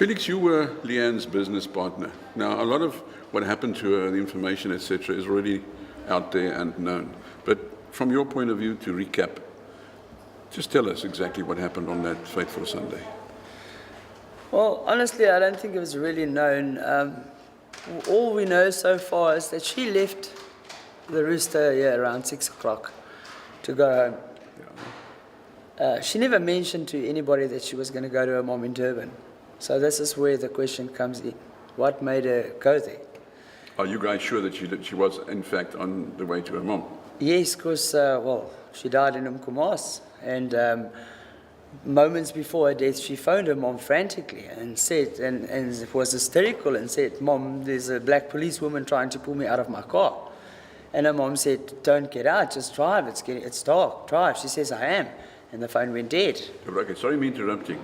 Felix, you were Leanne's business partner. Now, a lot of what happened to her, the information, etc., is already out there and known. But from your point of view, to recap, just tell us exactly what happened on that fateful Sunday. Well, honestly, I don't think it was really known. All we know so far is that she left the Rooster around 6 o'clock to go home. She never mentioned to anybody that she was going to go to her mom in Durban. So this is where the question comes in. What made her go there? Are you guys sure that she was, in fact, on the way to her mom? Yes, because, she died in Umkomaas. And moments before her death, she phoned her mom frantically and said, and was hysterical and said, "Mom, there's a black policewoman trying to pull me out of my car." And her mom said, "Don't get out, just drive. It's dark, drive." She says, "I am." And the phone went dead. Okay, sorry me interrupting.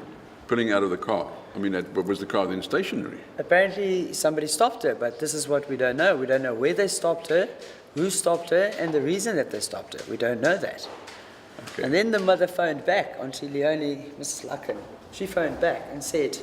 Pulling out of the car. I mean, was the car then stationary? Apparently somebody stopped her, but this is what we don't know. We don't know where they stopped her, who stopped her, and the reason that they stopped her. We don't know that. Okay. And then the mother phoned back, Auntie Leonie, Mrs. Lucken. She phoned back and said,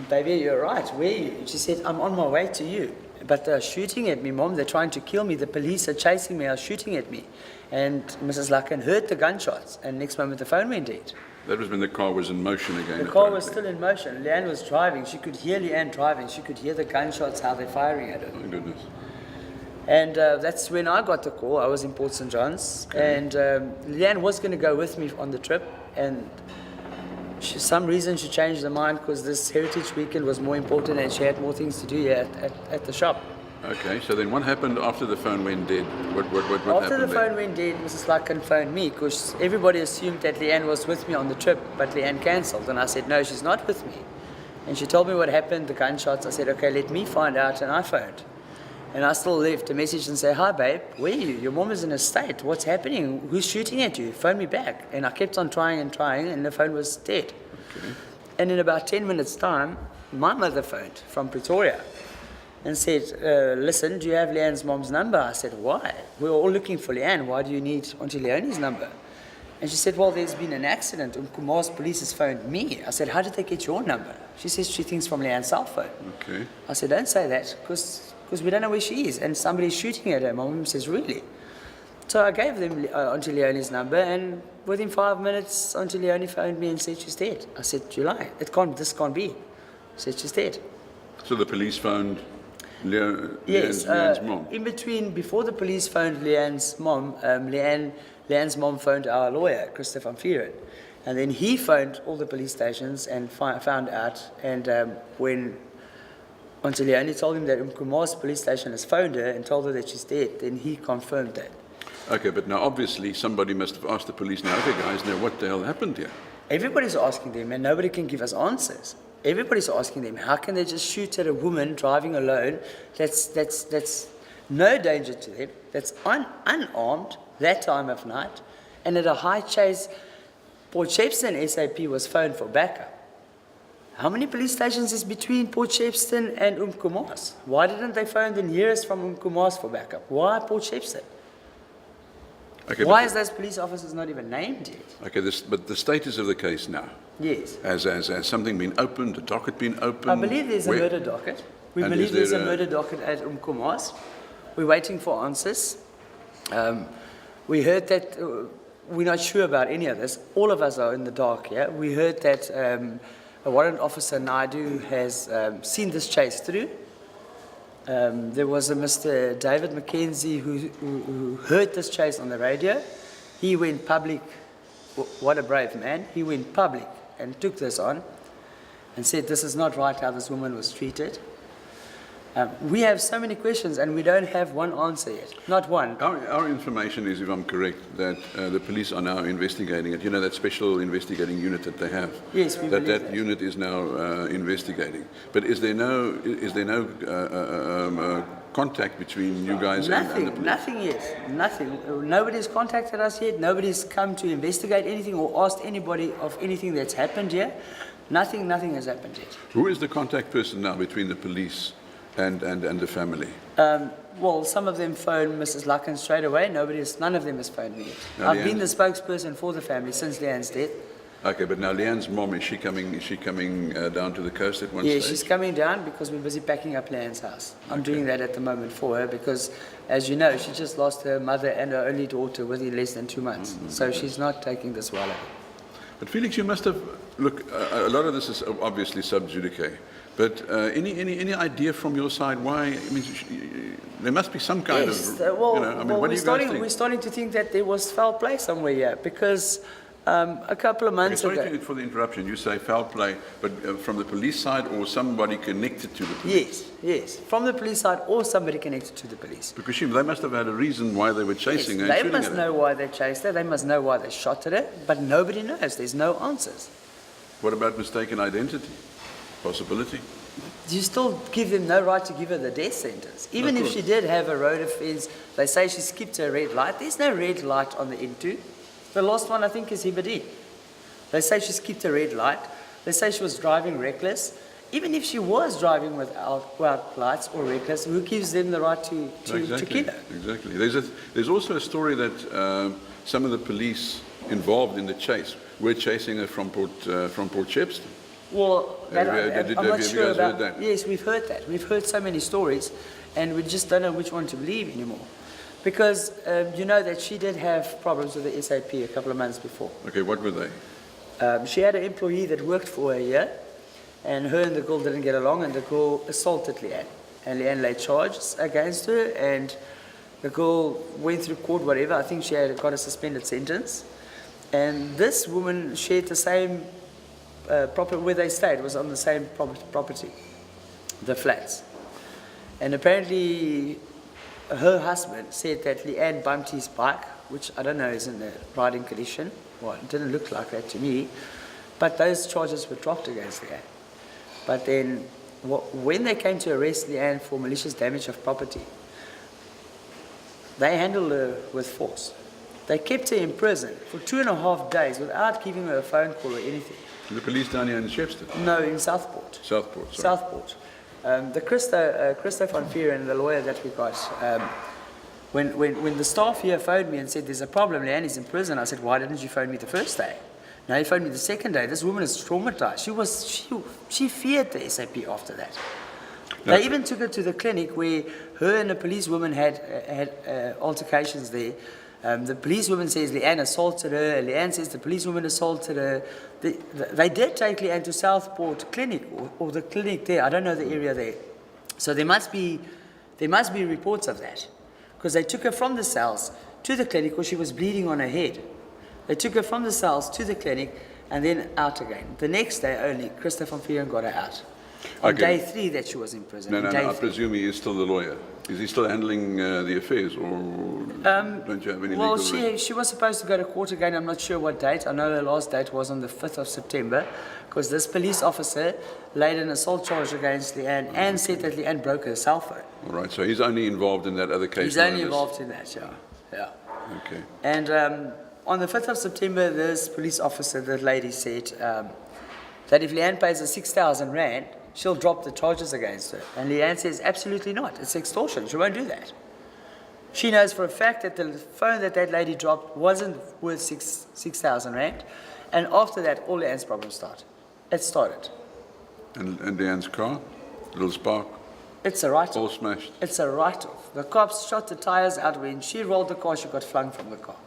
"Baby, you're right. Where are you?" She said, "I'm on my way to you. But they're shooting at me, Mom. They're trying to kill me. The police are chasing me, are shooting at me." And Mrs. Lucken heard the gunshots, and next moment the phone went dead. That was when the car was in motion again. The car was still in motion. Leanne was driving. She could hear Leanne driving. She could hear the gunshots, how they're firing at her. Oh, my goodness. And that's when I got the call. I was in Port St. John's. Okay. And Leanne was going to go with me on the trip. And some reason she changed her mind because this Heritage Weekend was more important and she had more things to do here at the shop. Okay, so then what happened after the phone went dead? What happened After the phone went dead, Mrs. Lucken phoned me because everybody assumed that Leanne was with me on the trip, but Leanne cancelled. And I said, "No, she's not with me." And she told me what happened, the gunshots. I said, "Okay, let me find out." And I phoned. And I still left a message and said, "Hi, babe, where are you? Your mom is in a state. What's happening? Who's shooting at you? Phone me back." And I kept on trying, and the phone was dead. Okay. And in about 10 minutes' time, my mother phoned from Pretoria and said, "Listen, do you have Leanne's mom's number?" I said, "Why? We're all looking for Leanne. Why do you need Auntie Leonie's number?" And she said, "Well, there's been an accident. Umkomaas police has phoned me." I said, "How did they get your number?" She says she thinks from Leanne's cell phone. Okay. I said, "Don't say that, because we don't know where she is, and somebody's shooting at her." My mom says, "Really?" So I gave them Auntie Leonie's number, and within 5 minutes, Auntie Leonie phoned me and said she's dead. I said, "You lie. This can't be." She said she's dead. So the police phoned Yes, Leanne's mom? In between, before the police phoned Leanne's mom, Leanne's mom phoned our lawyer, Christopher van Vieren. And then he phoned all the police stations and found out. And when Auntie Leonie told him that Umkomaas police station has phoned her and told her that she's dead, then he confirmed that. Okay, but now obviously somebody must have asked the police, now, okay guys, now what the hell happened here? Everybody's asking them, and nobody can give us answers. Everybody's asking them, how can they just shoot at a woman driving alone that's no danger to them, that's unarmed, that time of night, and at a high chase, Port Shepstone SAP was phoned for backup. How many police stations is between Port Shepstone and Umkomaas? Why didn't they phone the nearest from Umkomaas for backup? Why Port Shepstone? Okay, why is those police officers not even named yet? Okay, but the status of the case now? Yes. Has something been opened, a docket been opened? I believe there's a murder docket. We believe there's a murder docket at Umkomaas. We're waiting for answers. We heard that, we're not sure about any of this. All of us are in the dark, yeah? We heard that a warrant officer, Naidu, has seen this chase through. There was a Mr. David McKenzie who heard this chase on the radio. He went public. What a brave man. He went public and took this on and said this is not right how this woman was treated. We have so many questions and we don't have one answer yet. Not one. Our information is, if I'm correct, that the police are now investigating it. You know, that special investigating unit that they have? Yes, we believe that. That unit is now investigating. But is there no contact between you guys and the police? Nothing yet. Nothing. Nobody's contacted us yet. Nobody's come to investigate anything or asked anybody of anything that's happened here. Nothing has happened yet. Who is the contact person now between the police and the family? Well, some of them phoned Mrs. Lucken straight away. None of them has phoned me yet. I've been the spokesperson for the family since Leanne's death. Okay, but now Leanne's mom, is she coming down to the coast at one Yeah, stage? she's coming down because we're busy packing up Leanne's house. I'm doing that at the moment for her because, as you know, she just lost her mother and her only daughter within less than 2 months. So she's not taking this well. But Felix, you must have, look, a lot of this is obviously sub judice, but any idea from your side why, I mean, there must be some kind of, well, you know, I mean, what do you guys think? we're starting to think that there was foul play somewhere here because a couple of months Sorry ago... for the interruption. You say foul play, but from the police side or somebody connected to the police? Yes, from the police side or somebody connected to the police. Because they must have had a reason why they were chasing her. They and shooting must at know her. why they chased her, they must know why they shot at her, but nobody knows. There's no answers. What about mistaken identity? Possibility? You still give them no right to give her the death sentence. Even if she did have a road offence, they say she skipped a red light. There's no red light on the N2. The last one, I think, is Hibadi. They say she skipped a red light. They say she was driving reckless. Even if she was driving without lights or reckless, who gives them the right to kill her? Exactly. There's also a story that some of the police involved in the chase were chasing her from Port Shepstone. Well, Have you guys heard that? Yes, we've heard that. We've heard so many stories, and we just don't know which one to believe anymore. Because you know that she did have problems with the SAP a couple of months before. Okay, what were they? She had an employee that worked for her here, and her and the girl didn't get along, and the girl assaulted Leanne. And Leanne laid charges against her, and the girl went through court, whatever. I think she had got a suspended sentence. And this woman shared the same property where they stayed, was on the same property, the flats. And apparently her husband said that Leanne bumped his bike, which I don't know is in the riding condition. Well, it didn't look like that to me. But those charges were dropped against Leanne. But then when they came to arrest Leanne for malicious damage of property, they handled her with force. They kept her in prison for 2.5 days without giving her a phone call or anything. The police down here in Shepstone? No, in Southport. Southport, sorry. Southport. The Christo van Vieren, the lawyer that we got, when the staff here phoned me and said, there's a problem, Leanne is in prison, I said, why didn't you phone me the first day? Now you phoned me the second day. This woman is traumatized. She feared the SAP after that. They even took her to the clinic where her and a policewoman had altercations there. The policewoman says Leanne assaulted her. Leanne says the policewoman assaulted her. They did take Leanne to Southport Clinic or the clinic there. I don't know the area there. So there must be reports of that, because they took her from the cells to the clinic because she was bleeding on her head. They took her from the cells to the clinic and then out again. The next day only, Christo van Vieren got her out. On day 3 that she was in prison. No, I presume he is still the lawyer. Is he still handling the affairs, or don't you have any legal... Well, she was supposed to go to court again. I'm not sure what date. I know her last date was on the 5th of September, because this police officer laid an assault charge against Leanne and said that Leanne broke her cell phone. All right, so he's only involved in that other case? He's only involved in that, yeah. Okay. And on the 5th of September, this police officer, the lady, said that if Leanne pays her 6,000 rand, she'll drop the charges against her. And Leanne says, absolutely not. It's extortion. She won't do that. She knows for a fact that the phone that lady dropped wasn't worth 6,000 rand. And after that, all Leanne's problems started. It started. And Leanne's car? Little spark? It's a write-off. All smashed? It's a write-off. The cops shot the tires out. When she rolled the car, she got flung from the car.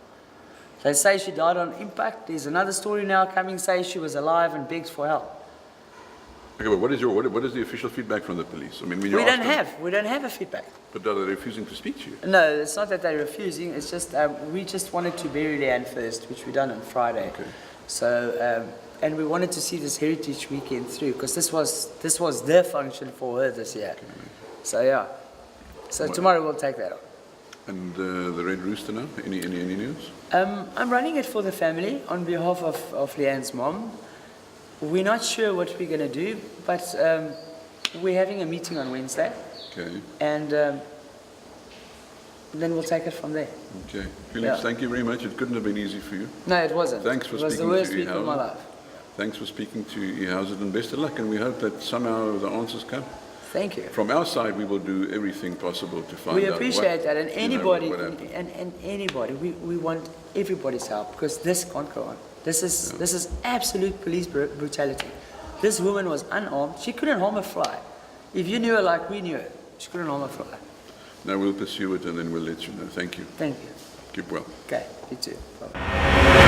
They say she died on impact. There's another story now coming, saying she was alive and begged for help. Okay, but what is the official feedback from the police? I mean, when we don't have a feedback. But are they refusing to speak to you? No, it's not that they're refusing. It's just we just wanted to bury Leanne first, which we done on Friday. Okay. So and we wanted to see this Heritage Weekend through, because this was their function for her this year. Okay. So yeah. So tomorrow we'll take that on. And the Red Rooster now? Any news? I'm running it for the family on behalf of Leanne's mom. We're not sure what we're going to do, but we're having a meeting on Wednesday. Okay. And then we'll take it from there. Okay. Felix, thank you very much. It couldn't have been easy for you. No, it wasn't. Thanks for speaking to It was the worst week of my life. Thanks for speaking to Ehausen, and best of luck, and we hope that somehow the answers come. Thank you. From our side, we will do everything possible to find out. We appreciate that, and anybody, what happened. and anybody, we want everybody's help, because this can't go on. This is absolute police brutality. This woman was unarmed. She couldn't harm a fly. If you knew her like we knew her, she couldn't harm a fly. Now we'll pursue it and then we'll let you know. Thank you. Thank you. Keep well. Okay, you too. Bye.